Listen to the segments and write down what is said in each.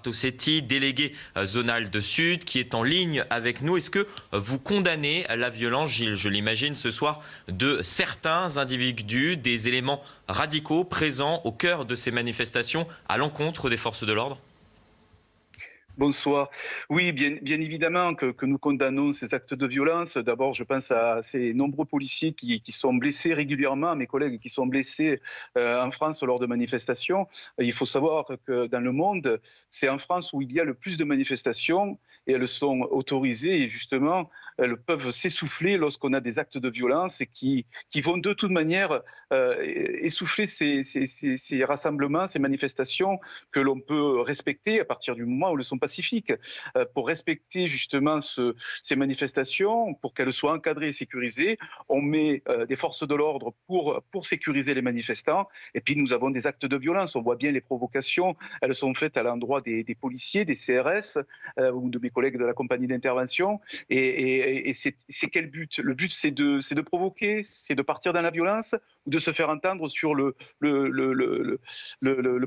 Bartosetti, délégué zonal de Sud, qui est en ligne avec nous. Est-ce que vous condamnez la violence, Gilles, je l'imagine, ce soir, de certains individus, des éléments radicaux présents au cœur de ces manifestations à l'encontre des forces de l'ordre ? Bonsoir. Oui, bien évidemment que nous condamnons ces actes de violence. D'abord, je pense à ces nombreux policiers qui sont blessés régulièrement, à mes collègues qui sont blessés en France lors de manifestations. Il faut savoir que dans le monde, c'est en France où il y a le plus de manifestations et elles sont autorisées et justement, elles peuvent s'essouffler lorsqu'on a des actes de violence et qui vont de toute manière essouffler ces rassemblements, ces manifestations que l'on peut respecter à partir du moment où elles sont pacifiques. Pour respecter justement ces manifestations, pour qu'elles soient encadrées et sécurisées, on met des forces de l'ordre pour sécuriser les manifestants. Et puis nous avons des actes de violence. On voit bien les provocations. Elles sont faites à l'endroit des policiers, des CRS ou de mes collègues de la compagnie d'intervention. Et c'est quel but? Le but, c'est de provoquer, c'est de partir dans la violence ou de se faire entendre sur le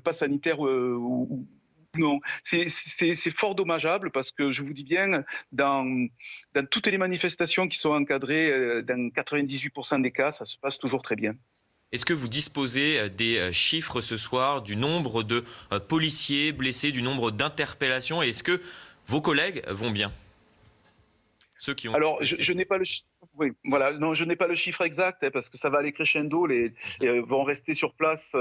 pass sanitaire ou non. C'est fort dommageable parce que je vous dis bien, dans toutes les manifestations qui sont encadrées, dans 98% des cas, ça se passe toujours très bien. Est-ce que vous disposez des chiffres ce soir du nombre de policiers blessés, du nombre d'interpellations? Et est-ce que vos collègues vont bien? Ceux qui ont Alors, été blessés. je n'ai pas le oui, voilà, non, je n'ai pas le chiffre exact parce que ça va aller crescendo. Vont rester sur place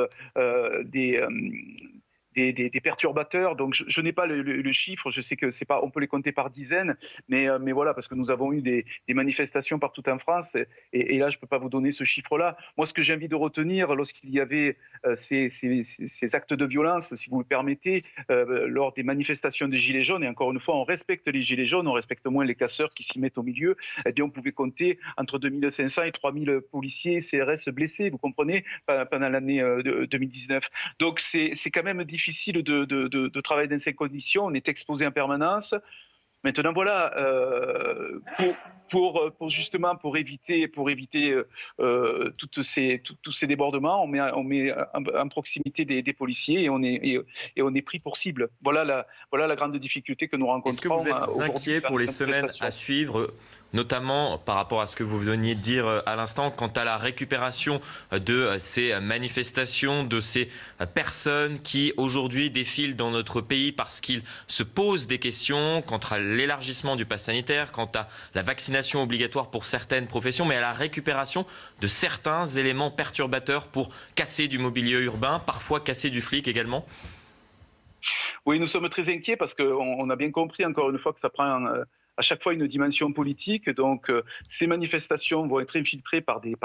des perturbateurs. Donc, je n'ai pas le chiffre. Je sais que c'est pas, on peut les compter par dizaines, mais voilà, parce que nous avons eu des manifestations partout en France. Et là, je peux pas vous donner ce chiffre-là. Moi, ce que j'ai envie de retenir lorsqu'il y avait ces actes de violence, si vous me permettez, lors des manifestations des Gilets jaunes, et encore une fois, on respecte les Gilets jaunes, on respecte moins les casseurs qui s'y mettent au milieu, eh bien, on pouvait compter entre 2500 et 3000 policiers CRS blessés, vous comprenez, pendant l'année 2019. Donc, c'est quand même difficile de travailler dans ces conditions. On est exposé en permanence. Maintenant, voilà, justement pour éviter tous ces débordements, on met en proximité des policiers et on est pris pour cible. Voilà la grande difficulté que nous rencontrons. Est-ce que vous êtes aujourd'hui inquiet pour les semaines à suivre, notamment par rapport à ce que vous veniez de dire à l'instant, quant à la récupération de ces manifestations, de ces personnes qui aujourd'hui défilent dans notre pays parce qu'ils se posent des questions quant à l'élargissement du pass sanitaire, quant à la vaccination obligatoire pour certaines professions, mais à la récupération de certains éléments perturbateurs pour casser du mobilier urbain, parfois casser du flic également? Oui, nous sommes très inquiets parce qu'on a bien compris, encore une fois, que ça prend à chaque fois une dimension politique. Donc, ces manifestations vont être infiltrées par des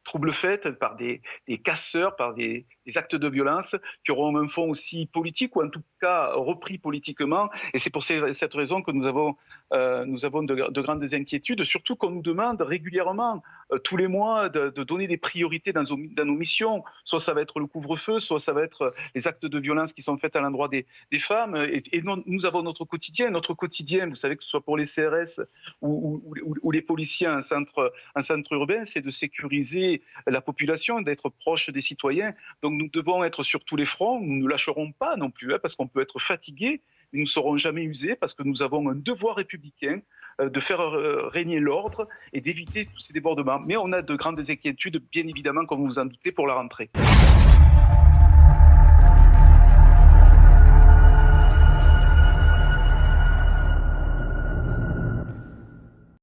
troubles faits, par des casseurs, par des actes de violence qui auront un fond aussi politique ou en tout cas repris politiquement. Et c'est pour cette raison que nous avons de grandes inquiétudes, surtout qu'on nous demande régulièrement, tous les mois, de donner des priorités dans nos missions. Soit ça va être le couvre-feu, soit ça va être les actes de violence qui sont faits à l'endroit des femmes. Et nous avons notre quotidien. Notre quotidien, vous savez, que ce soit pour les CRS ou les policiers en centre urbain, c'est de sécuriser la population, d'être proche des citoyens. Donc nous devons être sur tous les fronts. Nous ne lâcherons pas non plus, parce qu'on peut être fatigué, mais nous ne serons jamais usés parce que nous avons un devoir républicain de faire régner l'ordre et d'éviter tous ces débordements. Mais on a de grandes inquiétudes, bien évidemment, comme vous vous en doutez, pour la rentrée.